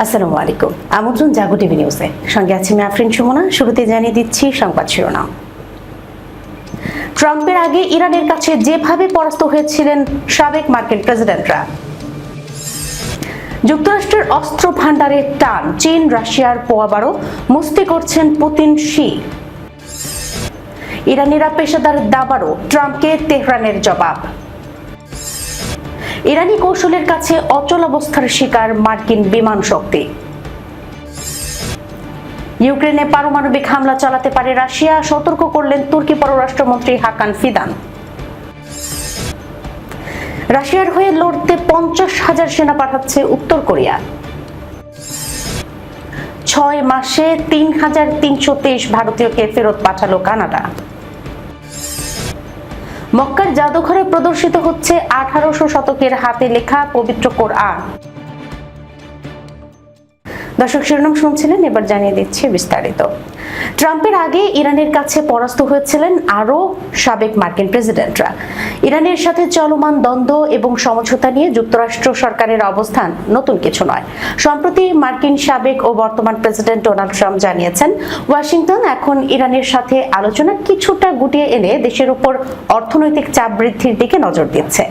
আসসালামু আলাইকুম। আমন্ত্রণ জাগো টিভি নিউজে, সঙ্গে আছি আমি আফরিন সুমনা। শুরুতে জানিয়ে দিচ্ছি সংবাদ শিরোনাম। ট্রাম্পের আগে ইরানের কাছে যেভাবে পরাস্ত হয়েছিলেন সাবেক মার্কিন প্রেসিডেন্টরা। যুক্তরাষ্ট্রের অস্ত্র ভান্ডারের টান, চীন রাশিয়ার পোয়াবারও মুস্তি করছেন পুতিন শি। ইরানিরা পেশাদার দাবারও, ট্রাম্পকে তেহরানের জবাব। ইরানি কৌশলের কাছে অচল অবস্থার শিকার মার্কিন বিমান শক্তি। ইউক্রেনে পারমাণবিক হামলা চালাতে পারে রাশিয়া, সতর্ক করলেন তুর্কি পররাষ্ট্রমন্ত্রী হাকান ফিদান। রাশিয়ার হয়ে লড়তে 50,000 সেনা পাঠাচ্ছে উত্তর কোরিয়া। 6 মাসে 3,323 ভারতীয়কে ফেরত পাঠালো কানাডা। মক্কার জাদুঘরে প্রদর্শিত হচ্ছে 1800 শতকের হাতে লেখা পবিত্র কোরআন। দর্শক, শিরোনাম শুনছিলেন, এবার জানিয়ে দিচ্ছি বিস্তারিত। ট্রাম্পের আগে ইরানের কাছে পরাস্ত হয়েছিলেন আরও সাবেক মার্কিন প্রেসিডেন্টরা। ইরানের সাথে চলমান দ্বন্দ্ব এবং সমঝোতা নিয়ে যুক্তরাষ্ট্র সরকারের অবস্থান নতুন কিছু নয়। সম্প্রতি মার্কিন সাবেক ও বর্তমান প্রেসিডেন্ট ডোনাল্ড ট্রাম্প জানিয়েছেন, ওয়াশিংটন এখন ইরানের সাথে আলোচনা কিছুটা গুটিয়ে এনে দেশের উপর অর্থনৈতিক চাপ বৃদ্ধির দিকে নজর দিচ্ছে।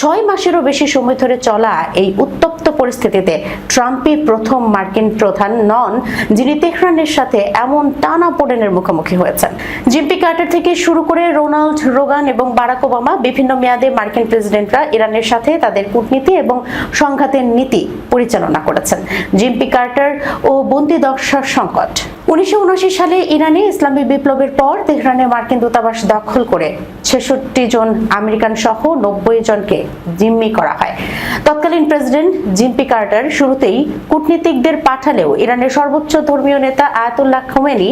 6 মাসেরও বেশি সময় ধরে চলা এই উত্তপ্ত পরিস্থিতিতে ট্রাম্পই প্রথম মার্কিন প্রধান নন যিনি তেহরানের সাথে এমন টানাপোড়েনের মুখোমুখি হয়েছেন। জিম্মি কার্টার থেকে শুরু করে রোনাল্ড রোগান এবং বারাক ওবামা বিভিন্ন মেয়াদে মার্কিন প্রেসিডেন্টরা ইরানের সাথে তাদের কূটনীতি এবং সংঘাতের নীতি পরিচালনা করেছেন। জিম্মি কার্টার ও বন্দী দশার সংকট। 1979 সালে ইরানে ইসলামী বিপ্লবের পর তেহরানে মার্কিন দূতাবাস দখল করে 66 জন আমেরিকান সহ 90 জনকে জিম্মি করা হয়। তৎকালীন প্রেসিডেন্ট জিম্মি কার্টার শুরুতেই কূটনীতিকদের পাঠালেও ইরানের সর্বোচ্চ ধর্মীয় নেতা আয়াতুল্লাহ খোমেনি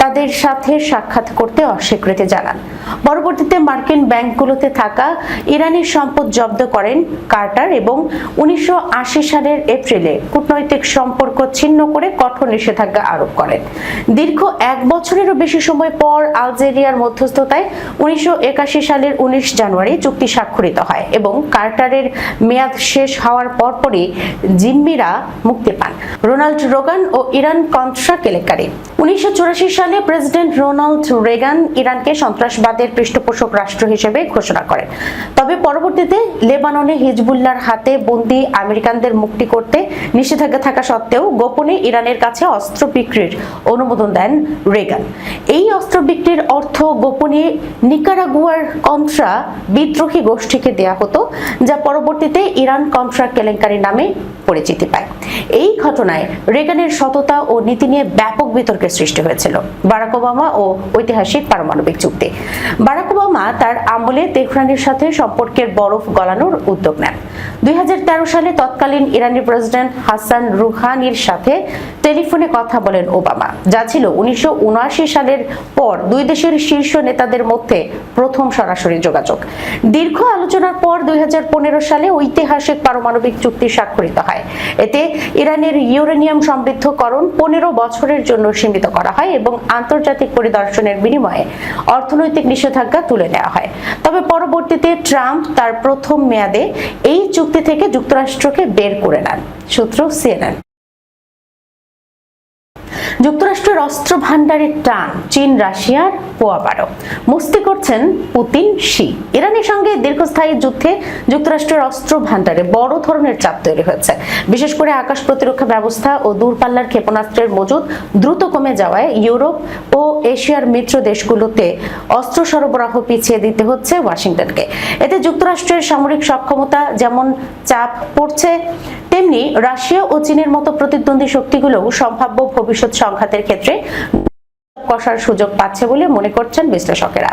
তাদের সাথে সাক্ষাৎ করতে অস্বীকৃতি জানান। পরবর্তীতে মার্কিন ব্যাংকগুলোতে থাকা ইরানি সম্পদ জব্দ করেন কার্টার এবং 1980 সালের এপ্রিলে কূটনৈতিক সম্পর্ক ছিন্ন করে কঠোর নিষেধাজ্ঞা আরোপ করেন। দীর্ঘ 1 বছরেরও বেশি সময় পর আলজেরিয়ার মধ্যস্থতায় 1981 সালের 19 জানুয়ারি চুক্তি স্বাক্ষরিত হয় এবং কার্টারের মেয়াদ শেষ হওয়ার পরপরই জিম্মিরা মুক্তি পান। রোনাল্ড রোগান ও ইরান কন্ট্রা কেলেঙ্কারি। 1984 সালে প্রেসিডেন্ট রোনাল্ড রেগান ইরানকে সন্ত্রাসবাদের পৃষ্ঠপোষক রাষ্ট্র হিসেবে ঘোষণা করেন। তবে পরবর্তীতে লেবাননে হিজবুল্লাহর হাতে বন্দী আমেরিকানদের মুক্তি করতে নিষেধাজ্ঞা থাকা সত্ত্বেও গোপনে ইরানের কাছে অস্ত্র বিক্রির অনুমোদন দেন রেগান। এই অস্ত্র বিক্রির অর্থ গোপনে নিকারাগুয়ার কন্ট্রা বিদ্রোহী গোষ্ঠীকে দেয়া হতো, যা পরবর্তীতে ইরান কন্ট্রা কেলেঙ্কারি নামে পরিচিতি পায়। এই ঘটনায় রেগানের সততা ও নীতি নিয়ে ব্যাপক বিতর্কের সৃষ্টি হয়েছিল। বারাক ওবামা ও ঐতিহাসিক পারমাণবিক চুক্তি। বারাক ওবামা তার আমলে তেহরানের সাথে সম্পর্কের বরফ গলানোর উদ্যোগ নেন। 2013 সালে তৎকালীন ইরানি প্রেসিডেন্ট হাসান রুহানির সাথে টেলিফোনে কথা বলেন ওবামা, যা ছিল 1979 সালের পর দুই দেশের শীর্ষ নেতাদের মধ্যে প্রথম সরাসরি যোগাযোগ। দীর্ঘ আলোচনার পর 2015 সালে ঐতিহাসিক পারমাণবিক চুক্তি স্বাক্ষরিত হয়। এতে ইরানের ইউরেনিয়াম সমৃদ্ধকরণ 15 বছরের জন্য সীমিত করা হয় এবং আন্তর্জাতিক পরিদর্শনের বিনিময়ে অর্থনৈতিক নিষেধাজ্ঞা তুলে নেওয়া হয়। তবে পরবর্তীতে ট্রাম্প তার প্রথম মেয়াদে এই চুক্তি থেকে যুক্তরাষ্ট্রকে বের করে নেন। সূত্র CNN। যুক্তরাষ্ট্রের অস্ত্র ভান্ডারের টান, চীন রাশিয়ার পোয়াবারও মুস্তি করছেন পুতিন শি। ইরানের সঙ্গে দীর্ঘস্থায়ী যুদ্ধে যুক্তরাষ্ট্রের অস্ত্র ভান্ডারে বড় ধরনের চাপ তৈরি হয়েছে। বিশেষ করে আকাশ প্রতিরক্ষা ব্যবস্থা ও দূরপাল্লার ক্ষেপণাস্ত্রের মজুদ দ্রুত কমে যাওয়ায় ইউরোপ ও এশিয়ার মিত্র দেশগুলোতে অস্ত্র সরবরাহ পিছিয়ে দিতে হচ্ছে ওয়াশিংটনকে। এতে যুক্তরাষ্ট্রের সামরিক সক্ষমতা যেমন চাপ পড়ছে, তেমনি রাশিয়া ও চীনের মতো প্রতিদ্বন্দ্বী শক্তিগুলোও সম্ভাব্য ভবিষ্যৎ সংঘাতের ক্ষেত্রে কষার সুযোগ পাচ্ছে বলে মনে করছেন বিশ্লেষকেরা।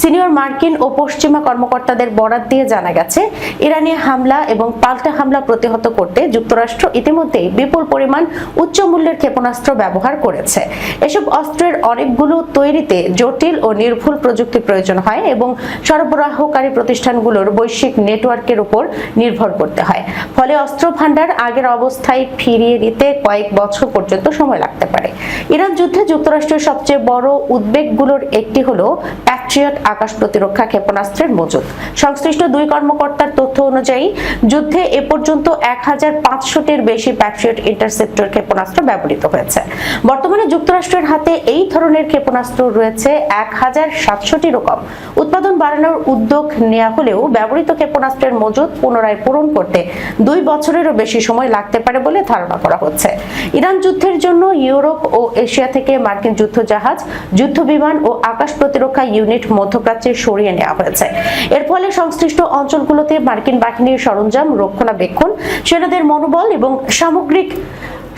সিনিয়র মার্কিন ও পশ্চিমা কর্মকর্তাদের বরাত দিয়ে জানা গেছে, ইরানি হামলা এবং পাল্টা হামলা প্রতিহত করতে যুক্তরাষ্ট্র ইতিমধ্যেই বিপুল পরিমাণ উচ্চ মূল্যের ক্ষেপণাস্ত্র ব্যবহার করেছে। এসব অস্ত্রের অনেকগুলো তৈরিতে জটিল ও নির্ভুল প্রযুক্তি প্রয়োজন হয় এবং সরবরাহকারী প্রতিষ্ঠানগুলোর বৈশ্বিক নেটওয়ার্কের উপর নির্ভর করতে হয়। ফলে অস্ত্র ভান্ডার আগের অবস্থায় ফিরিয়ে নিতে কয়েক বছর পর্যন্ত সময় লাগতে পারে। ইরান যুদ্ধে যুক্তরাষ্ট্রের সবচেয়ে বড় উদ্বেগগুলোর একটি হলো প্যাট্রিয়ট আকাশ প্রতিরক্ষা ক্ষেপণাস্ত্রের মজুত। সংশ্লিষ্ট দুই কর্মকর্তার তথ্য অনুযায়ী যুদ্ধে এ পর্যন্ত 1500টির বেশি প্যাট্রিয়ট ইন্টারসেপ্টর ক্ষেপণাস্ত্র ব্যবহৃত হয়েছে। বর্তমানে যুক্তরাষ্ট্রের হাতে এই ধরনের ক্ষেপণাস্ত্র রয়েছে 1700টিরও কম। উৎপাদন বাড়ানোর উদ্যোগ নেওয়া হলেও ব্যবহৃত ক্ষেপণাস্ত্রের মজুত পুনরায় পূরণ করতে 2 বছরেরও বেশি সময় লাগতে পারে বলে ধারণা করা হচ্ছে। ইরান যুদ্ধের জন্য ইউরোপ ও এশিয়া থেকে মার্কিন যুদ্ধজাহাজ, যুদ্ধবিমান ও আকাশ প্রতিরক্ষা ইউনিট মধ্যপ্রাচ্যে সরিয়ে নেওয়া হয়েছে। এর ফলে সংশ্লিষ্ট অঞ্চলগুলোতে মার্কিন বাহিনীর সরঞ্জাম, রক্ষণাবেক্ষণ, সেনাদের মনোবল এবং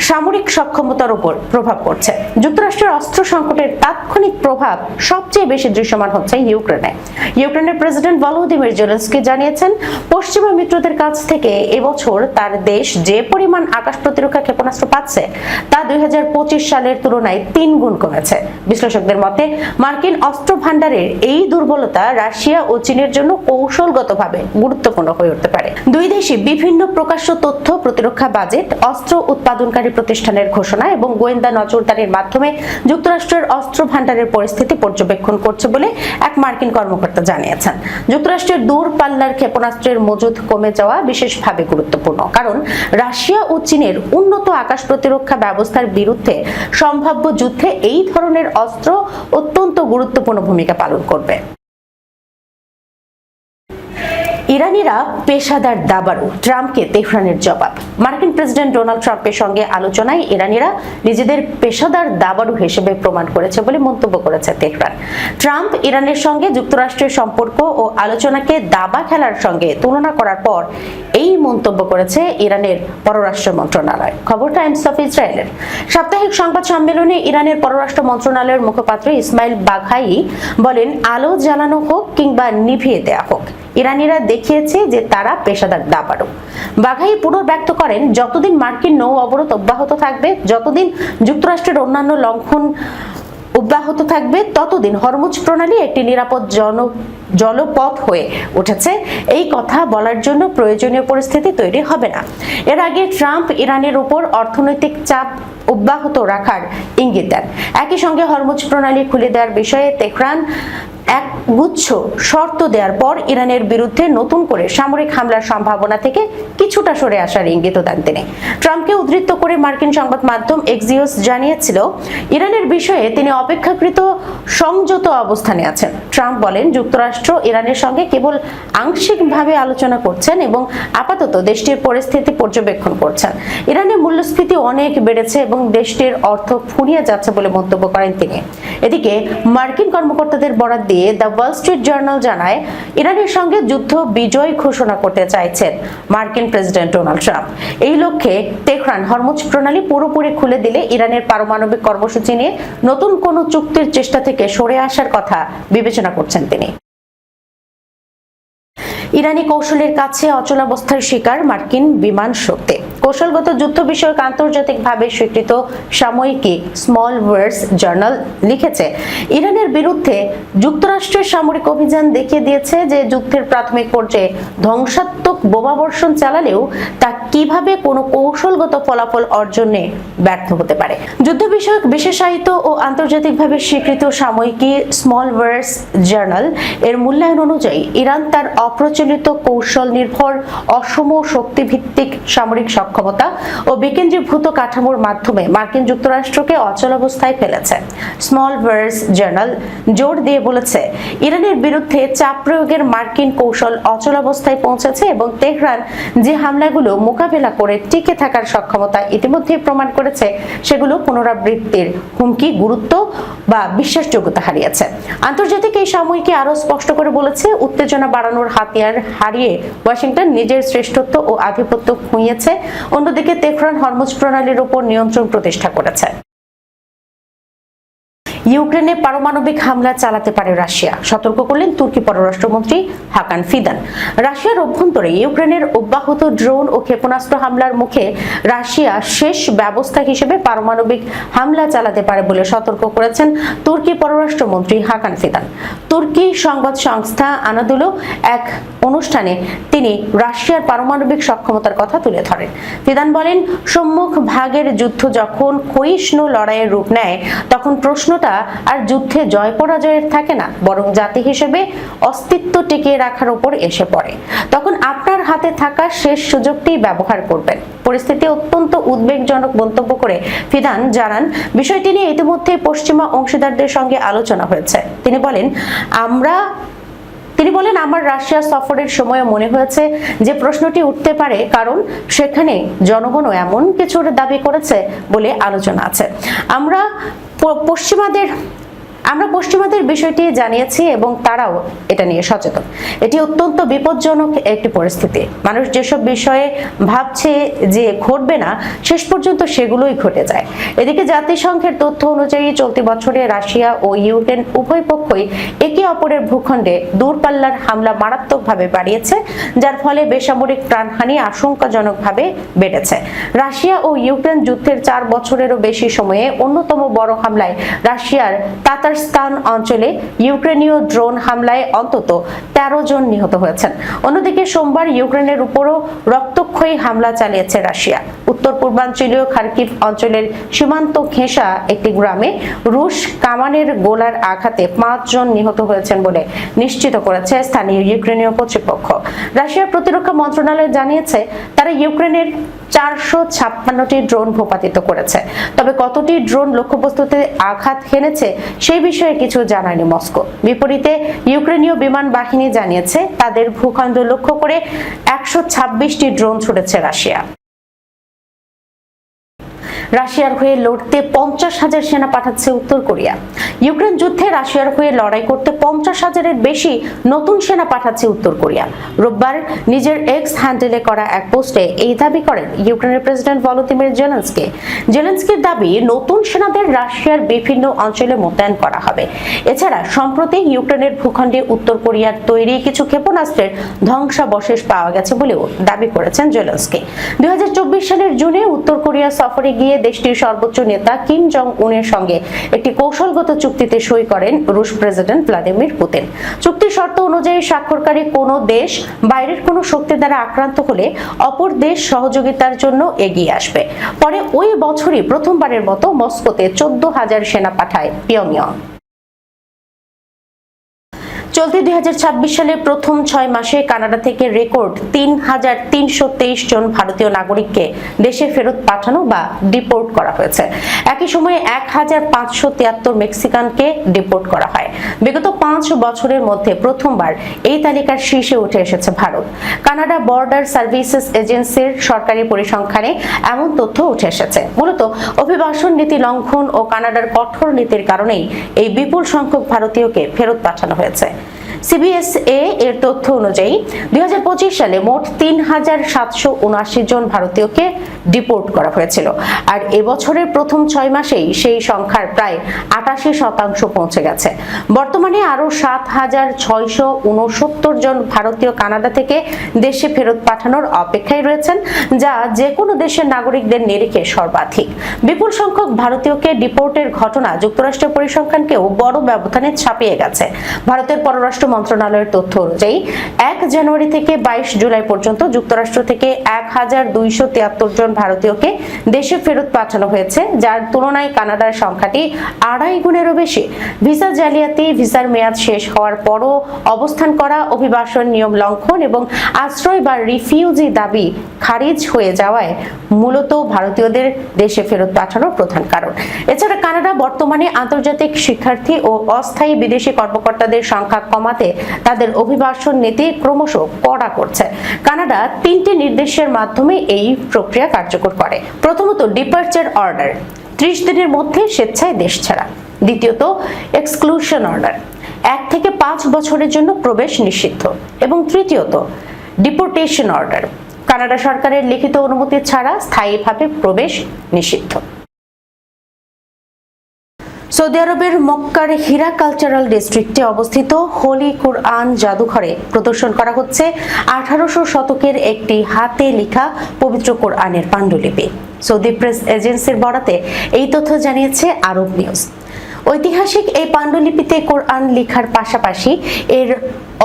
সামরিক সক্ষমতার উপর প্রভাব পড়ছে। যুক্তরাষ্ট্রের অস্ত্র সংকটের তাৎক্ষণিক প্রভাব সবচেয়ে বেশি দৃশ্যমান হচ্ছে ইউক্রেনে। ইউক্রেনের প্রেসিডেন্ট ভলোদিমির জেলেনস্কি জানিয়েছেন, পশ্চিমা মিত্রদের কাছ থেকে এবছর তার দেশ যে পরিমাণ আকাশ প্রতিরক্ষা ক্ষেপণাস্ত্র পাচ্ছে তা 2025 সালের তুলনায় 3 গুণ কমেছে। বিশ্লেষকদের মতে মার্কিন অস্ত্র ভান্ডারের এই দুর্বলতা রাশিয়া ও চীনের জন্য কৌশলগতভাবে গুরুত্বপূর্ণ হয়ে উঠতে পারে। দুই দেশই বিভিন্ন প্রকাশ্য তথ্য, প্রতিরক্ষা বাজেট, অস্ত্র উৎপাদনকারী প্রতিষ্ঠানের ঘোষণা এবং গোয়েন্দা নজরদারির মাধ্যমে যুক্তরাষ্ট্রের অস্ত্র ভান্ডারের পরিস্থিতি পর্যবেক্ষণ করছে বলে এক মার্কিন কর্মকর্তা জানিয়েছেন। যুক্তরাষ্ট্রের দূরপাল্লার ক্ষেপণাস্ত্রের মজুত কমে যাওয়া বিশেষভাবে গুরুত্বপূর্ণ, কারণ রাশিয়া ও চীনের উন্নত আকাশ প্রতিরক্ষা ব্যবস্থার বিরুদ্ধে সম্ভাব্য যুদ্ধে এই ধরনের অস্ত্র অত্যন্ত গুরুত্বপূর্ণ ভূমিকা পালন করবে। ইরানিরা পেশাদার দাবাড়ু, ট্রাম্পকে তেহরানের জবাব। মার্কিন প্রেসিডেন্ট ডোনাল্ড ট্রাম্পের সঙ্গে আলোচনায় ইরানিরা নিজেদের পেশাদার দাবাড়ু হিসেবে প্রমাণ করেছে বলে মন্তব্য করেছে তেহরান। ট্রাম্প ইরানের সঙ্গে যুক্তরাষ্ট্রের সম্পর্ক ও আলোচনাকে দাবা খেলার সঙ্গে তুলনা করার পর এই মন্তব্য করেছে ইরানের পররাষ্ট্র মন্ত্রণালয়। খবর টাইমস অফ ইসরায়েলের। সাপ্তাহিক সংবাদ সম্মেলনে ইরানের পররাষ্ট্র মন্ত্রণালয়ের মুখপাত্র ইসমাইল বাঘাই বলেন, আলো জ্বালানো হোক কিংবা নিভিয়ে দেয়া হোক, ইরানিরা দেখিয়েছে যে তারা পেশাদার দাবাড়ু। বাঘাই পুনর্ব্যক্ত করেন, যতদিন মার্কিন নৌ অবরোধ অব্যাহত থাকবে, যতদিন যুক্তরাষ্ট্রের অন্যান্য লঙ্ঘন অব্যাহত থাকবে, ততদিন হরমুজ প্রণালী একটি নিরাপদ জলপথ হয়ে উঠেছে। এই কথা বলার জন্য প্রয়োজনীয় পরিস্থিতি তৈরি হবে না। এর আগে ট্রাম্প ইরানের উপর অর্থনৈতিক চাপ অব্যাহত রাখার ইঙ্গিত দেন। একই সঙ্গে হরমুজ প্রণালী খুলে দেওয়ার বিষয়ে তেহরান এক গুচ্ছ শর্ত দেওয়ার পর ইরানের বিরুদ্ধে নতুন করে সামরিক হামলার সম্ভাবনা থেকে কিছুটা সরে আসার ইঙ্গিত দেন তিনি। ট্রাম্পকে উদ্ধৃত করে মার্কিন সংবাদ মাধ্যম এক্সিওস জানিয়েছিল, ইরানের বিষয়ে তিনি অপেক্ষাকৃত সংযত অবস্থানে আছেন। ট্রাম্প বলেন, যুক্তরাষ্ট্র ইরানের সঙ্গে কেবল আংশিকভাবে আলোচনা করছেন এবং আপাতত দেশটির পরিস্থিতি পর্যবেক্ষণ করছেন। ইরানে মূল্যস্ফীতি অনেক বেড়েছে এবং দেশটির অর্থ ফুরিয়ে যাচ্ছে বলে মন্তব্য করেন তিনি। এদিকে মার্কিন কর্মকর্তাদের বরাত দিয়ে দ্য ওয়াল স্ট্রিট জার্নাল জানায়, ইরানের সঙ্গে যুদ্ধ বিজয় ঘোষণা করতে চাইছেন মার্কিন প্রেসিডেন্ট ডোনাল্ড ট্রাম্প। এই লক্ষ্যে তেহরান হরমুজ প্রণালী পুরোপুরি খুলে দিলে ইরানের পারমাণবিক কর্মসূচি নিয়ে নতুন কোনো চুক্তির চেষ্টা থেকে সরে আসার কথা বিবেচনা করছেন তিনি। ইরানি কৌশলের কাছে অচলাবস্থার শিকার মার্কিন বিমান শক্তি। কৌশলগত যুদ্ধ বিষয়ক আন্তর্জাতিকভাবে স্বীকৃত সাময়িকী স্মল ওয়ার্স জার্নাল লিখেছে, ইরানের বিরুদ্ধে যুক্তরাষ্ট্রের সামরিক অভিযান দেখিয়ে দিয়েছে যে যুদ্ধের প্রাথমিক পর্যায়ে ধ্বংসাত্মক বোমাবর্ষণ চালালেও তা কিভাবে কোনো কৌশলগত ফলাফল অর্জনে ব্যর্থ হতে পারে। যুদ্ধ বিষয়ক বিশেষায়িত ও আন্তর্জাতিকভাবে স্বীকৃত সাময়িকী স্মল ওয়ার্স জার্নাল এর মূল্যায়ন অনুযায়ী ইরান তার অপ্রচলিত কৌশল নির্ভর অসম শক্তিভিত্তিক সামরিক সক্ষমতা ও বিকেন্দ্রীভূত কাঠামোর মাধ্যমে মার্কিন যুক্তরাষ্ট্রকে অচলাবস্থায় ফেলেছে। স্মল ওয়ার্স জার্নাল জোর দিয়ে বলেছে, ইরানের বিরুদ্ধে চাপ প্রয়োগের মার্কিন কৌশল অচলাবস্থায় পৌঁছেছে এবং তেহরান যে হামলাগুলো মোকাবেলা করে টিকে থাকার সক্ষমতা ইতিমধ্যে প্রমাণ করেছে সেগুলো পুনরাবৃত্তির হুমকি, গুরুত্ব বা বিশ্বাসযোগ্যতা হারিয়েছে। আন্তর্জাতিক এই সাময়িকী আরো স্পষ্ট করে বলেছে, উত্তেজনা বাড়ানোর হাতিয়ার হারিয়ে ওয়াশিংটন নিজের শ্রেষ্ঠত্ব ও আধিপত্য খুঁইয়েছে, অন্যদিকে তেহরান হরমুজ প্রণালীর উপর নিয়ন্ত্রণ প্রতিষ্ঠা করেছে। ইউক্রেনে পারমাণবিক হামলা চালাতে পারে রাশিয়া, সতর্ক করলেন তুর্কি পররাষ্ট্রমন্ত্রী হাকান ফিদান। রাশিয়ার অভ্যন্তরে ইউক্রেনের অব্যাহত ড্রোন ও ক্ষেপণাস্ত্র হামলার মুখে রাশিয়া শেষ ব্যবস্থা হিসেবে পারমাণবিক হামলা চালাতে পারে বলে সতর্ক করেছেন তুর্কি পররাষ্ট্রমন্ত্রী হাকান ফিদান। তুর্কি সংবাদ সংস্থা আনাদুলো এক অনুষ্ঠানে তিনি রাশিয়ার পারমাণবিক সক্ষমতার কথা তুলে ধরেন। ফিদান বলেন, সম্মুখ ভাগের যুদ্ধ যখন ক্ষয়িষ্ণু লড়াইয়ের রূপ নেয় তখন প্রশ্নটা আর যুদ্ধে জয় পরাজয়ের থাকে না, বরং জাতি হিসেবে অস্তিত্ব টিকিয়ে রাখার উপর এসে পড়ে। তখন আপনার হাতে থাকা শেষ সুযোগটি ব্যবহার করবেন। পরিস্থিতি অত্যন্ত উদ্বেগজনক মন্তব্য করে ফিদান জানান, বিষয়টি নিয়ে ইতিমধ্যে পশ্চিমা অংশীদারদের সঙ্গে আলোচনা হয়েছে। তিনি বলেন আমার রাশিয়া সফরের সময় মনে হয়েছে যে প্রশ্নটি উঠতে পারে, কারণ সেখানে জনগণও এমন কিছুর দাবি করেছে বলে আলোচনা আছে। আমরা পশ্চিমাদের বিষয়টি জানিয়েছি এবং তারাও এটা নিয়ে সচেতন। এটি অত্যন্ত বিপজ্জনক একটি পরিস্থিতি। মানুষ যেসব বিষয়ে ভাবছে যে ঘটবে না, শেষ পর্যন্ত সেগুলোই ঘটে যায়। এদিকে জাতিসংঘের তথ্য অনুযায়ী চলতি বছরে রাশিয়া ও ইউক্রেন উভয় পক্ষই একে অপরের ভূখণ্ডে দূরপাল্লার হামলা মারাত্মকভাবে বাড়িয়েছে, যার ফলে বেসামরিক প্রাণহানি আশঙ্কাজনকভাবে বেড়েছে। রাশিয়া ও ইউক্রেন যুদ্ধের 4 বছরেরও বেশি সময়ে অন্যতম বড় হামলায় রাশিয়ার তাতারস্তান অঞ্চলে ইউক্রেনীয় ড্রোন হামলায় অন্তত 13 জন নিহত হয়েছেন। অন্যদিকে সোমবার ইউক্রেনের উপরও রক্তক্ষয়ী হামলা চালিয়েছে রাশিয়া। উত্তর পূর্বাঞ্চলীয় খার্কিভ অঞ্চলের সীমান্ত ঘেঁষা একটি গ্রামে রুশ কামানের গোলার আঘাতে 5 জন নিহত হয়েছেন বলে নিশ্চিত করেছে স্থানীয় ইউক্রেনীয় কর্তৃপক্ষ। রাশিয়ার প্রতিরক্ষা মন্ত্রণালয় জানিয়েছে তারা ইউক্রেনের 456টি ড্রোন ভূপাতিত করেছে। তবে কতটি ড্রোন লক্ষ্যবস্তুতে আঘাত হেনেছে সেই বিষয়ে কিছু জানায়নি মস্কো। বিপরীতে ইউক্রেনীয় বিমান বাহিনী জানিয়েছে তাদের ভূখণ্ড লক্ষ্য করে 126টি ড্রোন ছুড়েছে রাশিয়া। রাশিয়ার হয়ে লড়তে 50,000 সেনা পাঠাচ্ছে উত্তর কোরিয়া। ইউক্রেন যুদ্ধে রাশিয়ার হয়ে লড়াই করতে 50,000-এর বেশি নতুন সেনা পাঠাচ্ছে উত্তর কোরিয়া। রোববার নিজের এক্স হ্যান্ডেলে করা এক পোস্টে এই দাবি করেন ইউক্রেনের প্রেসিডেন্ট ভলোদিমির জেলেনস্কি। জেলেনস্কির দাবি, নতুন সেনাদের রাশিয়ার বিভিন্ন অঞ্চলে মোতায়েন করা হবে। এছাড়া সম্প্রতি ইউক্রেনের ভূখণ্ডে উত্তর কোরিয়ার তৈরি কিছু ক্ষেপণাস্ত্রের ধ্বংসাবশেষ পাওয়া গেছে বলেও দাবি করেছেন জেলেনস্কি। 2024 সালের জুনে উত্তর কোরিয়া সফরে গিয়ে দেশটির সর্বোচ্চ নেতা কিম জং উনের সঙ্গে একটি কৌশলগত চুক্তিতে সই করেন রুশ প্রেসিডেন্ট ভ্লাদিমির পুতিন। চুক্তির শর্ত অনুযায়ী স্বাক্ষরকারী কোনো দেশ বাইরের কোনো শক্তি দ্বারা আক্রান্ত হলে অপর দেশ সহযোগিতার জন্য এগিয়ে আসবে। পরে ওই বছরই প্রথমবারের মতো মস্কোতে 14,000 সেনা পাঠায় পিয়ংইয়ং। চলতি 2026 সালে প্রথম 6 মাসে কানাডা থেকে রেকর্ড 3,323 জন ভারতীয় নাগরিককে দেশে ফেরত পাঠানো বা ডিপোর্ট করা হয়েছে। একই সময়ে 1,573 মেক্সিকানকে ডিপোর্ট করা হয়। বিগত 5 বছরের মধ্যে প্রথমবার এই তালিকার শীর্ষে উঠে এসেছে ভারত। কানাডা বর্ডার সার্ভিসেস এজেন্সির সরকারি পরিসংখ্যানে এমন তথ্য উঠে এসেছে। মূলত অভিবাসন নীতি লঙ্ঘন ও কানাডার কঠোর নীতির কারণেই এই বিপুল সংখ্যক ভারতীয়কে ফেরত পাঠানো হয়েছে। সিবিএসএ এর তথ্য অনুযায়ী 2025 সালে মোট 3,779 জন ভারতীয়কে ডিপোর্ট করা হয়েছিল। আর এবছরের প্রথম 6 মাসেই সেই সংখ্যার প্রায় 88% পৌঁছে গেছে। বর্তমানে আরো 7,669 জন ভারতীয় কানাডা থেকে দেশে ফেরত পাঠানোর অপেক্ষায় রয়েছেন, যা যে কোনো দেশের নাগরিকদের নিরিখে সর্বাধিক। বিপুল সংখ্যক ভারতীয়কে ডিপোর্টের ঘটনা যুক্তরাষ্ট্রের পরিসংখ্যানকেও বড় ব্যবধানে ছাপিয়ে গেছে। ভারতের পররাষ্ট্র মন্ত্রণালয়ের তথ্য অনুযায়ী 1 জানুয়ারি থেকে 22 জুলাই পর্যন্ত যুক্তরাষ্ট্র থেকে 1,273 জন ভারতীয়কে দেশে ফেরত পাঠানো হয়েছে, যার তুলনায় কানাডার সংখ্যাটি 2.5 গুণেরও বেশি। ভিসা জালিয়াতি, ভিসার মেয়াদ শেষ হওয়ার পরও অবস্থান করা, অভিবাসন নিয়ম লঙ্ঘন এবং আশ্রয় বা রিফিউজি দাবি খারিজ হয়ে যাওয়ায় মূলত ভারতীয়দের দেশে ফেরত পাঠানোর প্রধান কারণ। এছাড়া কানাডা বর্তমানে আন্তর্জাতিক শিক্ষার্থী ও অস্থায়ী বিদেশি কর্মকর্তাদের সংখ্যা কমাতে তাদের অভিবাসন নীতি ক্রমশ কড়া করছে। কানাডা 3টি নির্দেশের মাধ্যমে এই প্রক্রিয়া কার্যকর করে। প্রথমত, ডিপার্চার অর্ডার, 30 দিনের মধ্যে স্বেচ্ছায় দেশ ছাড়া। দ্বিতীয়ত, এক্সক্লুশন অর্ডার, 1 থেকে 5 বছরের জন্য প্রবেশ নিষিদ্ধ। এবং তৃতীয়ত, ডিপোর্টেশন অর্ডার, কানাডা সরকারের লিখিত অনুমতি ছাড়া স্থায়ীভাবে প্রবেশ নিষিদ্ধ। সৌদি আরবের মক্কার হীরা কালচারাল ডিস্ট্রিক্টে অবস্থিত হোলি কুরআন জাদুঘরে প্রদর্শন করা হচ্ছে 1800 শতকের একটি হাতে লেখা পবিত্র কোরআনের পাণ্ডুলিপি। সৌদি প্রেস এজেন্সির বরাতে এই তথ্য জানিয়েছে আরব নিউজ। ঐতিহাসিক এই পাণ্ডুলিপিতে কোরআন লেখার পাশাপাশি এর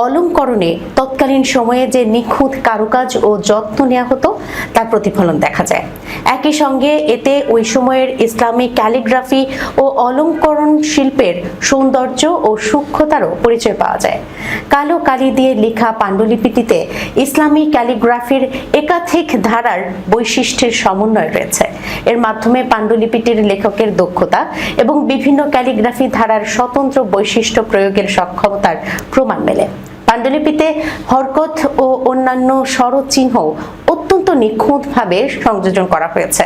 অলংকরণে তৎকালীন সময়ে যে নিখুঁত কারুকাজ ও যত্ন নেওয়া হতো তার প্রতিফলন দেখা যায়। একই সঙ্গে এতে ওই সময়ের ইসলামিক ক্যালিগ্রাফি ও অলংকরণ শিল্পের সৌন্দর্য ও সূক্ষ্মতারও পরিচয় পাওয়া যায়। কালো কালি দিয়ে লেখা পাণ্ডুলিপিটিতে ইসলামী ক্যালিগ্রাফির একাধিক ধারার বৈশিষ্ট্যের সমন্বয় রয়েছে। এর মাধ্যমে পাণ্ডুলিপিটির লেখকের দক্ষতা এবং বিভিন্ন ক্যালিগ্রাফি ধারার স্বতন্ত্র বৈশিষ্ট্য প্রয়োগের সক্ষমতার প্রমাণ মেলে। পাণ্ডুলিপিতে হরকত ও অন্যান্য স্বরচিহ্ন অত্যন্ত নিখুঁতভাবে সংযোজন করা হয়েছে।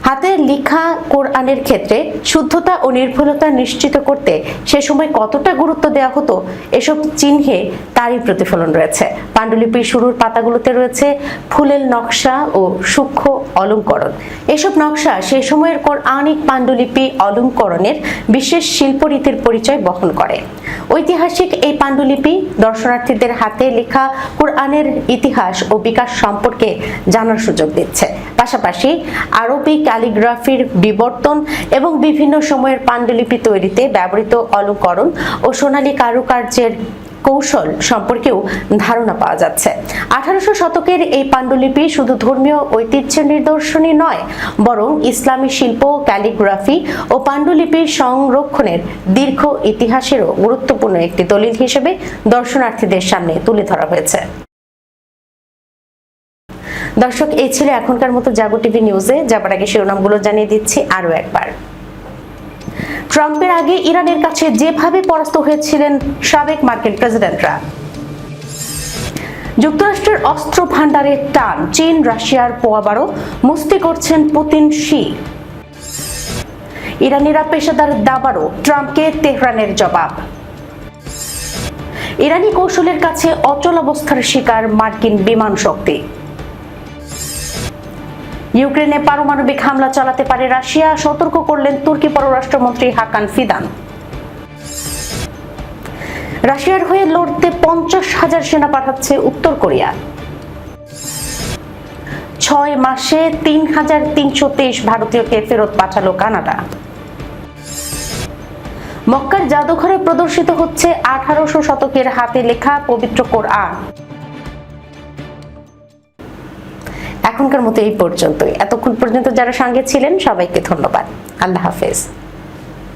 হাতে লেখা কোরআনের ক্ষেত্রে শুদ্ধতা ও নির্ভুলতা নিশ্চিত করতে সে সময় কতটা গুরুত্ব দেওয়া হতো এসব চিহ্নে তারই প্রতিফলন রয়েছে। পাণ্ডুলিপির শুরুর পাতাগুলোতে রয়েছে ফুলেল নকশা ও সূক্ষ্ম অলংকরণ। এসব নকশা সে সময়ের কোরআনিক পাণ্ডুলিপি অলংকরণের বিশেষ শিল্পরীতির পরিচয় বহন করে। ঐতিহাসিক এই পাণ্ডুলিপি দর্শনার্থীদের হাতে লেখা কোরআনের ইতিহাস ও বিকাশ সম্পর্কে জানার সুযোগ দিচ্ছে। পাশাপাশি আরবি ক্যালিগ্রাফির বিবর্তন এবং বিভিন্ন সময়ের পাণ্ডুলিপি তৈরিতে ব্যবহৃত অলংকরণ ও সোনালী কারুকার্যের কৌশল সম্পর্কেও ধারণা পাওয়া যাচ্ছে। 1800 শতকের এই পাণ্ডুলিপি শুধু ধর্মীয় ঐতিহ্যের নিদর্শনই নয়, বরং ইসলামী শিল্প, ক্যালিগ্রাফি ও পাণ্ডুলিপির সংরক্ষণের দীর্ঘ ইতিহাসেরও গুরুত্বপূর্ণ একটি দলিল হিসেবে দর্শনার্থীদের সামনে তুলে ধরা হয়েছে। দর্শক, এই ছিল এখনকার মতো জাগো টিভি নিউজে। যাবার আগে শিরোনামগুলো জানিয়ে দিচ্ছি আরো একবার। ট্রাম্পের আগে ইরানের কাছে যেভাবে পরাস্ত হয়েছিলেন সাবেক মার্কিন প্রেসিডেন্টরা। যুক্তরাষ্ট্রের অস্ত্র ভান্ডারের টান, চীন রাশিয়ার পোয়াবারও মুস্তি করছেন পুতিন শি। ইরানিরা পেশাদার দাবারও, ট্রাম্পকে তেহরানের জবাব। ইরানি কৌশলের কাছে অচল অবস্থার শিকার মার্কিন বিমান শক্তি। ইউক্রেনে পারমাণবিক হামলা চালাতে পারে রাশিয়া, সতর্ক করলেন তুর্কি পররাষ্ট্রমন্ত্রী হাকান ফিদান। রাশিয়ার হয়ে লড়তে 50,000 সেনা পাঠাচ্ছে উত্তর কোরিয়া। 6 মাসে 3,323 ভারতীয়কে ফেরত পাঠালো কানাডা। মক্কার জাদুঘরে প্রদর্শিত হচ্ছে 1800 শতকের হাতে লেখা পবিত্র কোরআন। এখনকার মতো এই পর্যন্তই। এতক্ষণ পর্যন্ত যারা সঙ্গে ছিলেন সবাইকে ধন্যবাদ। আল্লাহ হাফেজ।